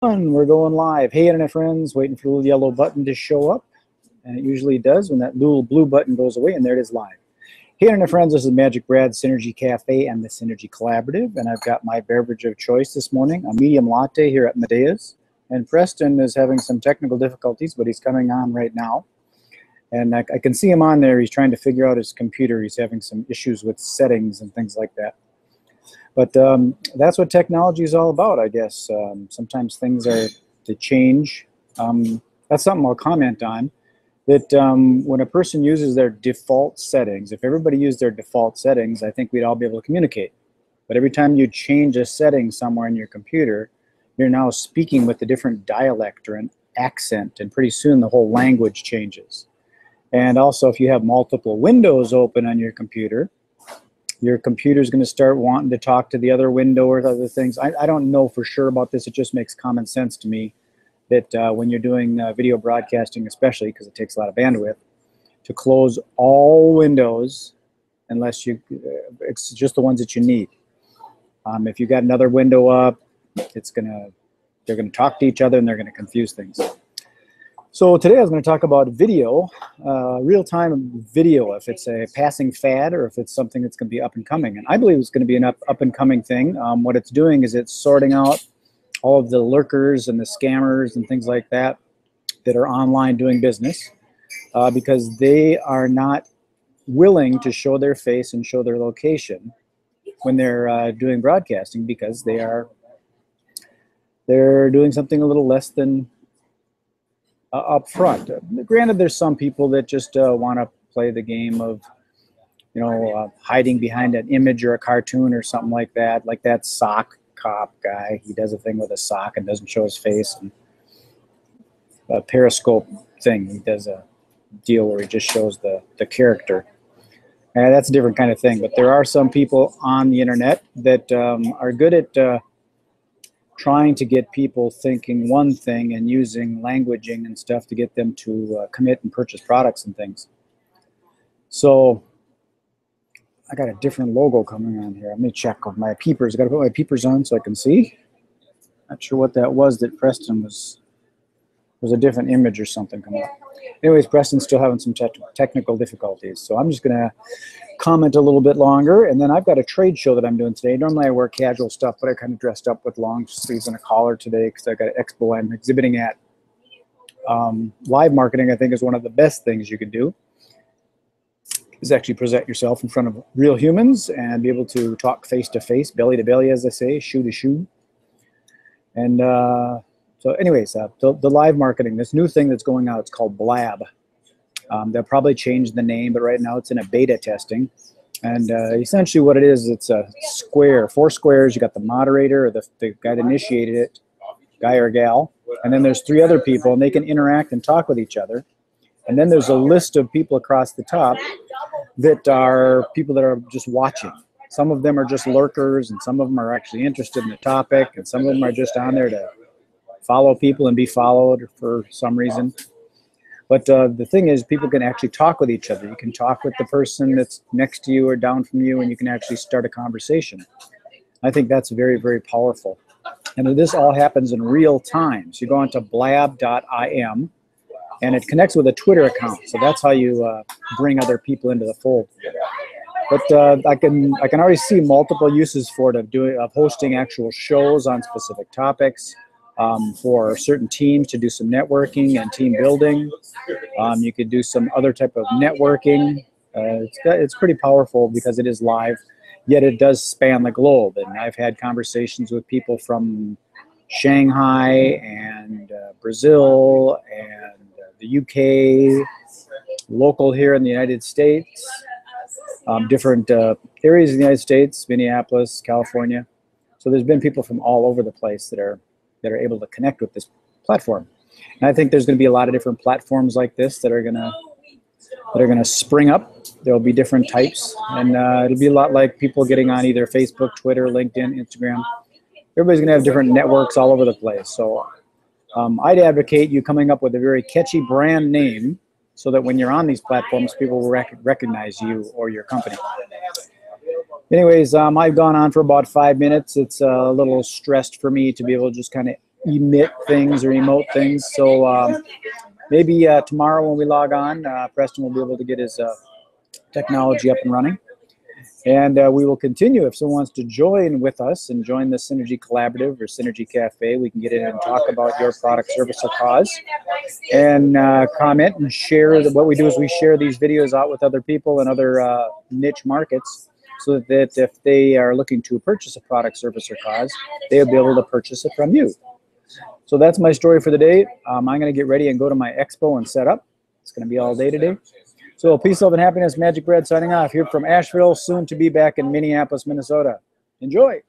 We're going live. Hey, internet friends, waiting for the little yellow button to show up. And it usually does when that little blue button goes away, and there it is live. Hey, internet friends, this is Magic Brad, Synergy Cafe, and the Synergy Collaborative. And I've got my beverage of choice this morning, a medium latte here at Medea's. And Preston is having some technical difficulties, but he's coming on right now. And I can see him on there. He's trying to figure out his computer. He's having some issues with settings and things like that. But that's what technology is all about, I guess. Sometimes things are to change. That's something I'll comment on. That when a person uses their default settings, if everybody used their default settings, I think we'd all be able to communicate. But every time you change a setting somewhere in your computer, you're now speaking with a different dialect or an accent, and pretty soon the whole language changes. And also, if you have multiple windows open on your computer is going to start wanting to talk to the other window or other things. I don't know for sure about this. It just makes common sense to me that when you're doing video broadcasting, especially because it takes a lot of bandwidth, to close all windows unless it's just the ones that you need. If you got another window up, they're going to talk to each other and they're going to confuse things. So today I was going to talk about video, real-time video, if it's a passing fad or if it's something that's going to be up and coming. And I believe it's going to be an up and coming thing. What it's doing is it's sorting out all of the lurkers and the scammers and things like that that are online doing business because they are not willing to show their face and show their location when they're doing broadcasting, because they're doing something a little less than up front. Granted, there's some people that just want to play the game of, hiding behind an image or a cartoon or something like that sock cop guy. He does a thing with a sock and doesn't show his face. And a Periscope thing, he does a deal where he just shows the character. And that's a different kind of thing. But there are some people on the internet that are good at trying to get people thinking one thing and using languaging and stuff to get them to commit and purchase products and things. So I got a different logo coming on here. Let me check with my peepers. I got to put my peepers on so I can see. Not sure what that was that Preston was. There's a different image or something coming up. Anyways, Preston's still having some technical difficulties. So I'm just going to comment a little bit longer. And then I've got a trade show that I'm doing today. Normally I wear casual stuff, but I kind of dressed up with long sleeves and a collar today because I got an expo I'm exhibiting at. Live marketing, I think, is one of the best things you can do, is actually present yourself in front of real humans and be able to talk face to face, belly to belly, as they say, shoe to shoe. And so anyways, the live marketing, this new thing that's going out, it's called Blab. They'll probably change the name, but right now it's in a beta testing. And essentially what it is, it's a square, 4 squares. You got the moderator or the guy that initiated it, guy or gal. And then there's 3 other people, and they can interact and talk with each other. And then there's a list of people across the top that are people that are just watching. Some of them are just lurkers, and some of them are actually interested in the topic, and some of them are just on there to follow people and be followed for some reason. But the thing is, people can actually talk with each other. You can talk with the person that's next to you or down from you, and you can actually start a conversation. I think that's very, very powerful. And this all happens in real time. So you go onto blab.im, and it connects with a Twitter account. So that's how you bring other people into the fold. But I can already see multiple uses for it of hosting actual shows on specific topics. For certain teams to do some networking and team building. You could do some other type of networking. It's pretty powerful because it is live, yet it does span the globe. And I've had conversations with people from Shanghai and Brazil and the UK, local here in the United States, different areas of the United States, Minneapolis, California. So there's been people from all over the place that are able to connect with this platform. And I think there's going to be a lot of different platforms like this that are going to spring up. There'll be different types, and it'll be a lot like people getting on either Facebook, Twitter, LinkedIn, Instagram. Everybody's going to have different networks all over the place. So I'd advocate you coming up with a very catchy brand name so that when you're on these platforms, people will recognize you or your company. Anyways, I've gone on for about 5 minutes. It's a little stressed for me to be able to just kind of emit things or emote things. So maybe tomorrow when we log on, Preston will be able to get his technology up and running. And we will continue. If someone wants to join with us and join the Synergy Collaborative or Synergy Cafe, we can get in and talk about your product, service, or cause, and comment and share. What we do is we share these videos out with other people in other niche markets, so that if they are looking to purchase a product, service, or cause, they'll be able to purchase it from you. So that's my story for the day. I'm going to get ready and go to my expo and set up. It's going to be all day today. So peace, love, and happiness. Magic Brad signing off here from Asheville, soon to be back in Minneapolis, Minnesota. Enjoy.